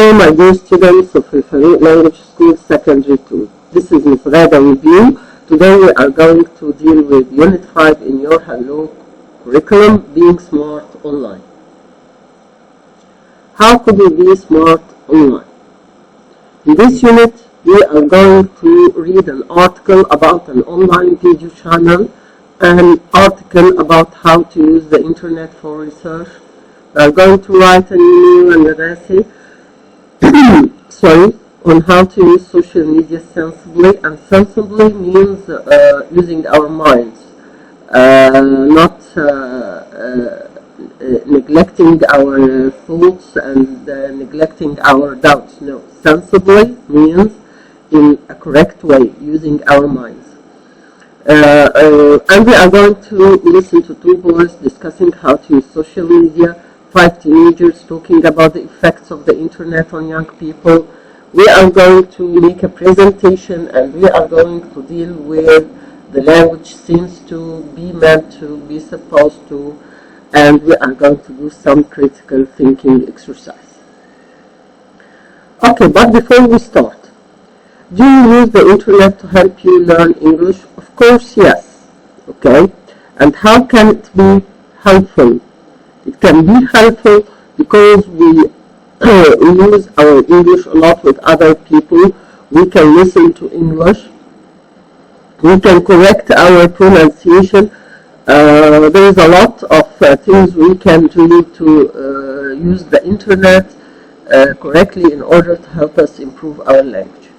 Hello, my dear students of Al-Faruq Language School Secondary 2. This is Ms. Rada with you. Today we are going to deal with Unit 5 in your Hello curriculum, Being Smart Online. How could we be smart online? In this unit, we are going to read an article about an online video channel, an article about how to use the internet for research. We are going to write an email and an essay on how to use social media sensibly, and sensibly means using our minds, not neglecting our thoughts and neglecting our doubts. No, sensibly means in a correct way, using our minds. And we are going to listen to two boys discussing how to use social media, 5 teenagers talking about the effects of the internet on young people. We are going to make a presentation, and we are going to deal with the language seems to be meant to be supposed to, and we are going to do some critical thinking exercise. Okay, but before we start, do you use the internet to help you learn English? Of course, yes. Okay, and how can it be helpful? It can be helpful because we use our English a lot with other people. We can listen to English. We can correct our pronunciation. There is a lot of things we can do to use the internet correctly in order to help us improve our language.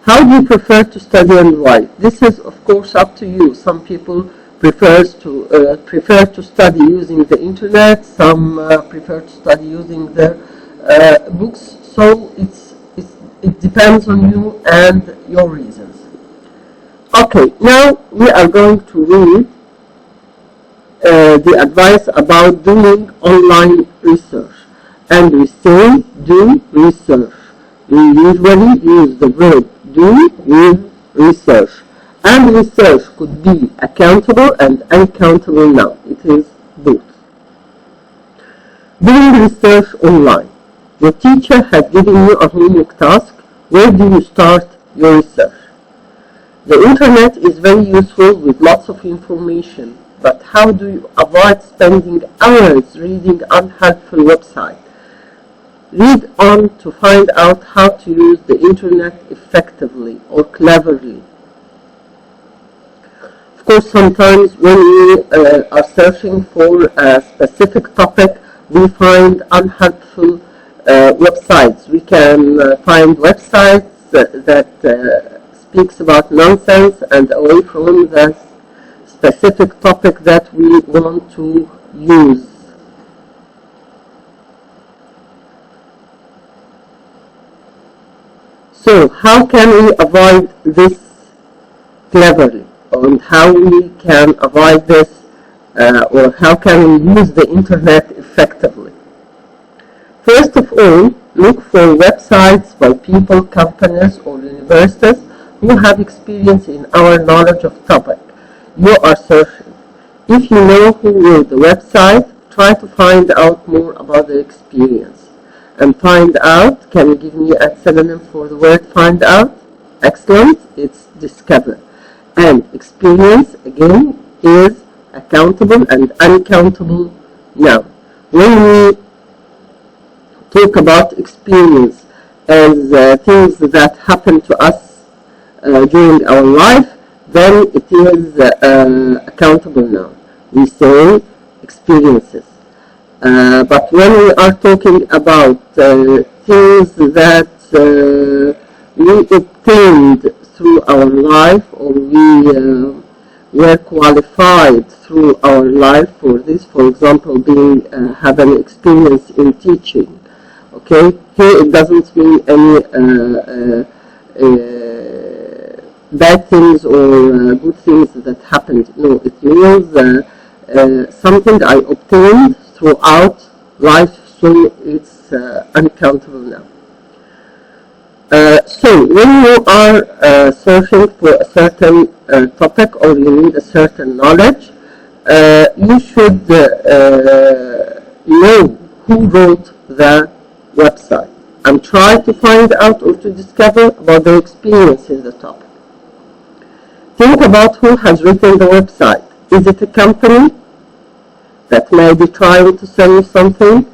How do you prefer to study and why? This is, of course, up to you. Some people prefer to study using the internet. Some prefer to study using their books. So it depends on you and your reasons. Okay, now we are going to read the advice about doing online research. And we say do research. We usually use the verb do with research. And research could be accountable and uncountable now. It is both. Doing research online. Your teacher has given you a homework task. Where do you start your research? The internet is very useful with lots of information, but how do you avoid spending hours reading unhelpful websites? Read on to find out how to use the internet effectively or cleverly. Of course, sometimes when we are searching for a specific topic, we find unhelpful websites. We can find websites that speaks about nonsense and away from the specific topic that we want to use. So, how can we avoid this cleverly? And how we can avoid this, or how can we use the internet effectively? First of all, look for websites by people, companies, or universities who have experience in our knowledge of topic you are searching. If you know who wrote the website, try to find out more about their experience. And find out, can you give me a synonym for the word find out? Excellent, it's discover. And experience, again, is accountable and uncountable noun. When we talk about experience as things that happen to us during our life, then it is accountable noun. We say experiences. But when we are talking about things that we obtained through our life, or we were qualified through our life for this, for example, have an experience in teaching. Okay, here it doesn't mean any bad things or good things that happened. No, it means something I obtained throughout life, so it's uncountable now. So when you are searching for a certain topic, or you need a certain knowledge, you should know who wrote the website. and try to find out or to discover about their experience in the topic. Think about who has written the website. Is it a company that may be trying to sell you something?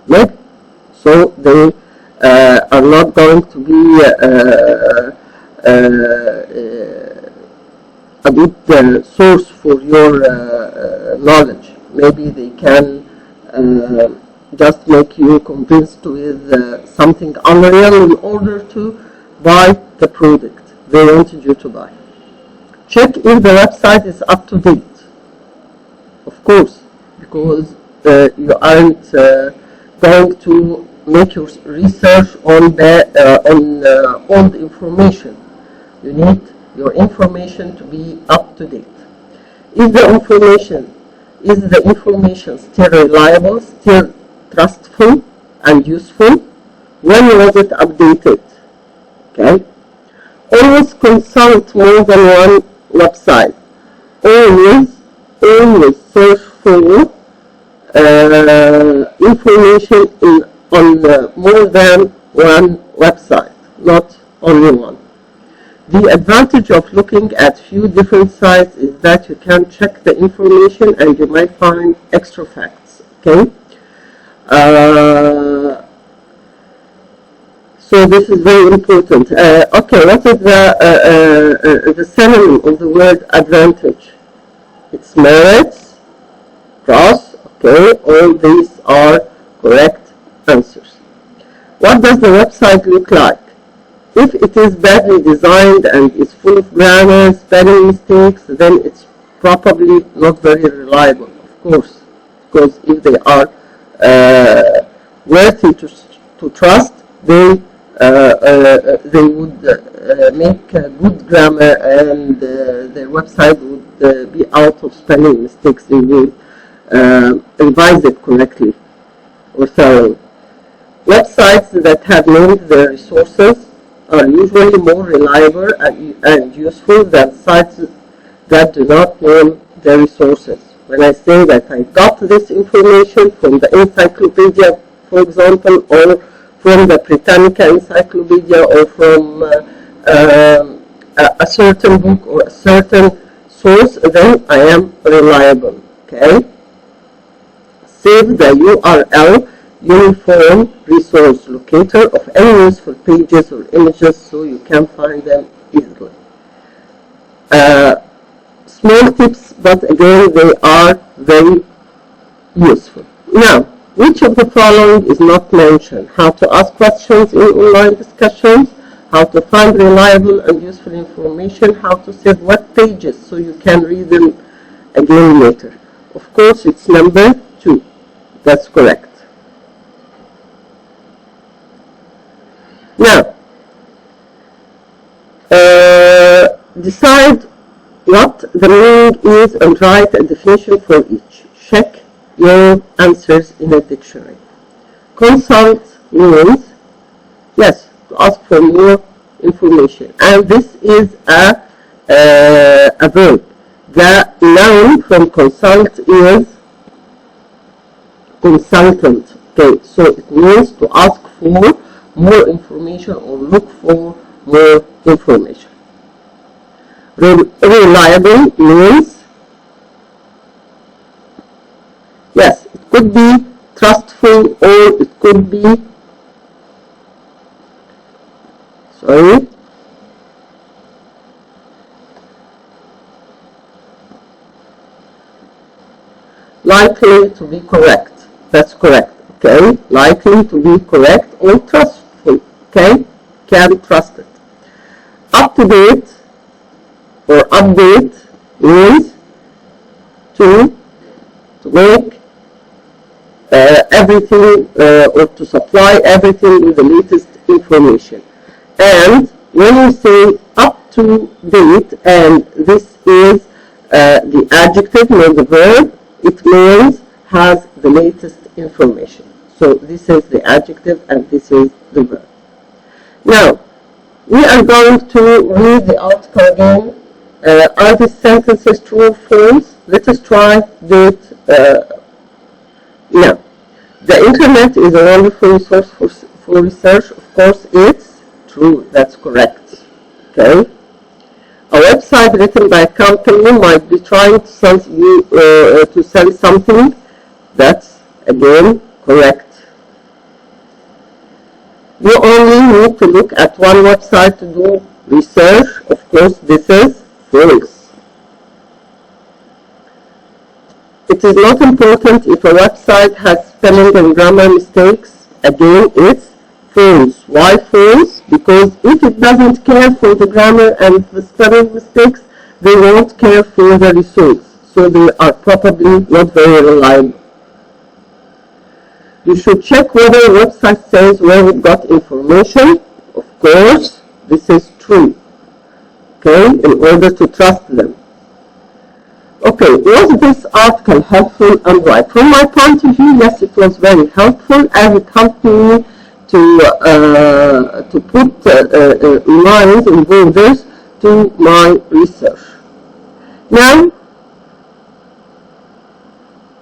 Maybe. So they are not going to be a good source for your knowledge. Maybe they can just make you convinced with something unreal in order to buy the product they wanted you to buy. Check if the website is up to date. Of course, because you aren't going to make your research on old information. You need your information to be up to date. Is the information still reliable, still trustful and useful? When was it updated? Okay. Always consult more than one website. Always search for information on more than one website, not only one. The advantage of looking at few different sites is that you can check the information and you might find extra facts. Okay. So this is very important. Okay, what is the synonym of the word advantage? It's merits, pros. Okay, all these are correct answers. What does the website look like? If it is badly designed and is full of grammar, spelling mistakes, then it's probably not very reliable, of course, because if they are worthy to trust, they would make good grammar and their website would be out of spelling mistakes. They will revise it correctly or thoroughly. Websites that have named their resources are usually more reliable and useful than sites that do not name their resources. When I say that I got this information from the encyclopedia, for example, or from the Britannica Encyclopedia, or from a certain book or a certain source, then I am reliable. Okay? Save the URL Uniform Resource Locator of any useful pages or images so you can find them easily. Small tips, but again they are very useful. Now, which of the following is not mentioned? How to ask questions in online discussions, how to find reliable and useful information, how to save web pages so you can read them again later. Of course, it's number 2. That's correct. Now, decide what the meaning is and write a definition for each. Check your answers in a dictionary. Consult means, yes, to ask for more information. And this is a verb. The noun from consult is consultant. Okay, so it means to ask for more information or look for more information. Reliable means, yes, it could be trustful or it could be, likely to be correct. That's correct. Okay, likely to be correct or trustful. Okay, can trust it. Up to date or update means to make everything or to supply everything with the latest information. And when we say up to date, and this is the adjective, not the verb, it means has the latest information. So this is the adjective and this is the verb. Now, we are going to read the article again. Are these sentences true or false? Let us try it now. The internet is a wonderful resource for research? Of course, it's true. That's correct. Okay. A website written by a company might be trying to sell you to sell something. That's again correct. You only need to look at one website to do research. Of course, this is false. It is not important if a website has spelling and grammar mistakes. Again, it's false. Why false? Because if it doesn't care for the grammar and the spelling mistakes, they won't care for the results. So they are probably not very reliable. You should check whether a website says where it got information. Of course, this is true. Okay, in order to trust them. Okay, was this article helpful and right? From my point of view, yes, it was very helpful, as it helped me to put lines and borders to my research. Now,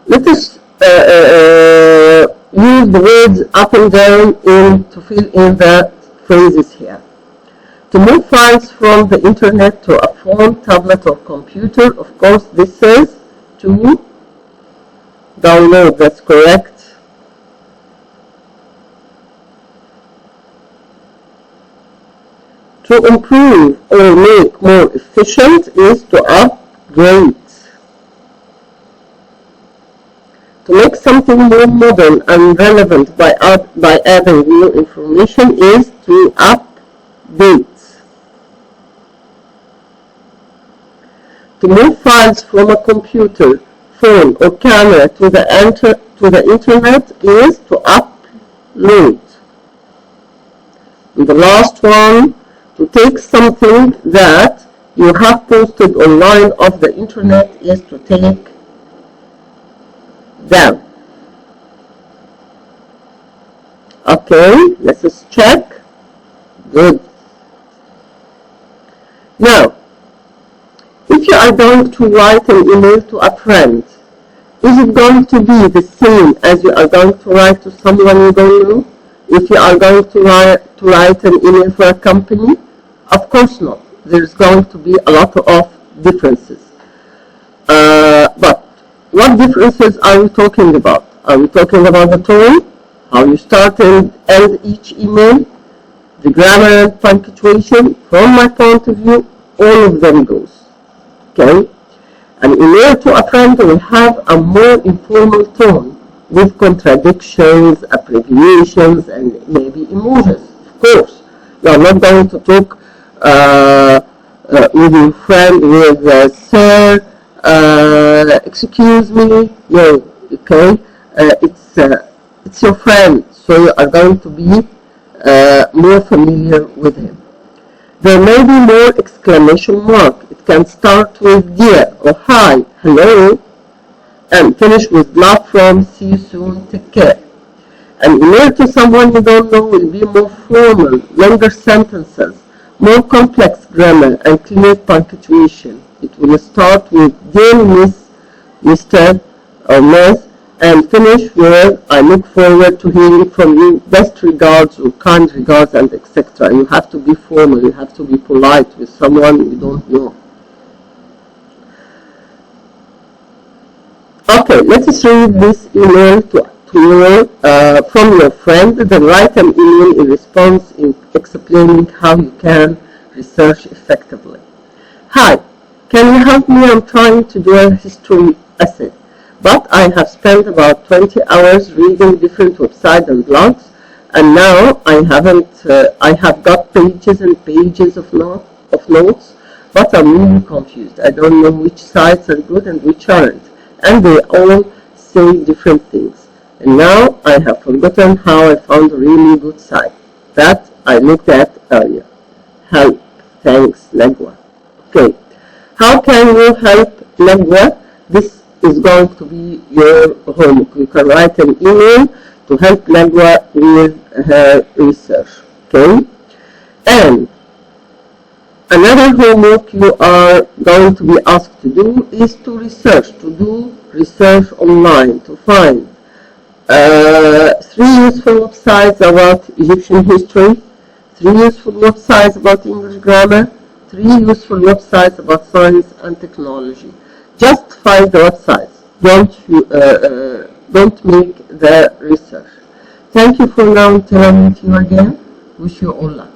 let us use the words up and down to fill in the phrases here. To move files from the internet to a phone, tablet, or computer, of course, this is to download. That's correct. To improve or make more efficient is to upgrade. To make something more modern and relevant by adding new information is to update. To move files from a computer, phone, or camera to the internet is to upload. And the last one, to take something that you have posted online off the internet is to take down. Okay, let's check. Good. Now, if you are going to write an email to a friend, is it going to be the same as you are going to write to someone you don't know? If you are going to write an email for a company? Of course not. There's going to be a lot of differences. But what differences are we talking about? Are we talking about the tone, how you start and end each email, the grammar and punctuation? From my point of view, all of them goes. Okay? An email to a friend will have a more informal tone with contradictions, abbreviations, and maybe emojis. Of course, you are not going to talk with your friend with sir, excuse me. No, okay? It's your friend, so you are going to be more familiar with him. There may be more exclamation mark. It can start with dear or hi, hello, and finish with love from, see you soon, take care. An email to someone you don't know will be more formal, longer sentences, more complex grammar, and clear punctuation. It will start with dear Miss, Mr. or Miss, and finish with I look forward to hearing from you, best regards or kind regards, and etc. You have to be formal, you have to be polite with someone you don't know. Okay, let us read this email from your friend. Then write an email in response explaining how you can research effectively. Hi, can you help me? I'm trying to do a history essay, but I have spent about 20 hours reading different websites and blogs, and now I have got pages and pages of notes, but I'm really confused. I don't know which sites are good and which aren't, and they all say different things. And now I have forgotten how I found a really good site that I looked at earlier. Help. Thanks, Legua. Okay. How can you help Legua? This is going to be your homework. You can write an email to help Legua with her research. Okay? And another homework you are going to be asked to do is to do research online, to find 3 useful websites about Egyptian history, 3 useful websites about English grammar, 3 useful websites about science and technology. Just find the websites. Don't make the research. Thank you for now until I meet you again. Wish you all luck.